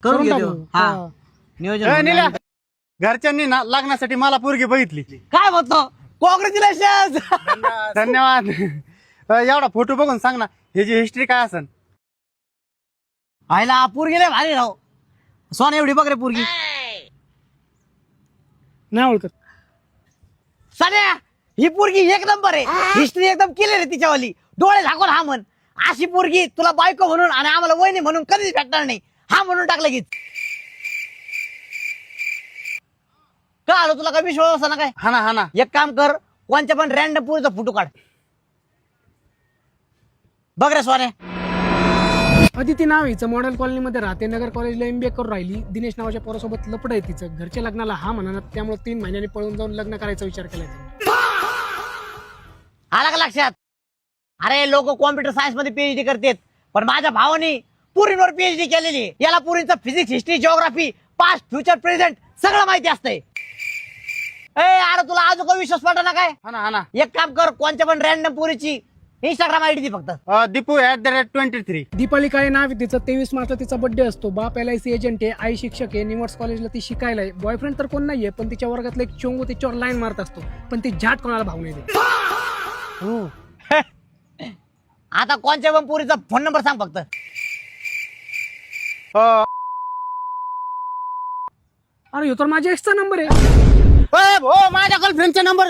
करून घेतो टाकू. हा हा. नियोजन ए, होऊन निल्या, जाईल. घरच्यांनी ना लग्नासाठी मला पोरगी बघितली. काय म्हणतो कॉंग्रॅच्युलेशन धन्यवाद. एवढा फोटो बघून सांग ना ह्याची हिस्ट्री काय असन. आयला पोरगी लय भारी राव. सोना एवढी बघ रे पोरगी. नाही ओळखत. साड्या ही पोरगी एक नंबर आहे. हिस्ट्री एकदम क्लिअर आहे तिच्यावाली. डोळे झाकून हा म्हण. अशी पोरगी तुला बायको म्हणून आणि आम्हाला वहिनी म्हणून कधीच भेटणार नाही. हा म्हणून टाकलं की का आलो तुला काय विश्वास असा ना काय. हा ना हा ना. एक काम कर कोणच्या पण रॅन्डम पोरीचा फोटो काढ. बघ रे सोन्या. अदिती नाव हिचं मॉडेल कॉलनीमध्ये राहते. नगर कॉलेजला MBA करून राहिली. दिनेश नावाच्या पोरासोबत लपड आहे तिचं. घरच्या लग्नाला हा म्हणा त्यामुळे 3 महिन्यांनी पळून जाऊन लग्न करायचा विचार केला तिने. आला का लक्षात. अरे लोक कॉम्प्युटर सायन्स मध्ये PhD करतात पण माझ्या भावाने पुरींवर PhD केलेली आहे. याला पुरींचं physics history geography past future present सगळं माहिती असतंय. अरे तुला अजून काही विश्वास पडला ना काय. हा ना हा ना. एक काम कर कोणत्या पण रॅन्डम पुरीची इंस्टाग्राम ID दे फक्त. दीपू @23. दीपाली काय नाव आहे तिचं. 23 मार्चला तिचा बर्थडे असतो. बाप LIC एजंट आहे. आई शिक्षक आहे. निवर्स कॉलेजला ती शिकायला आहे. बॉयफ्रेंड तर कोण नाहीये पण तिच्या वर्गातला एक चोंगू तिच्यावर लाईन मारत असतो पण ती झाट कोणाला भाव नाही देत. आता कोणत्या पण पुरीचा फोन नंबर सांग फक्त. अरे ह्यो तर माझ्या एक्सचा नंबर आहे. माझ्या गर्लफ्रेंडचा नंबर.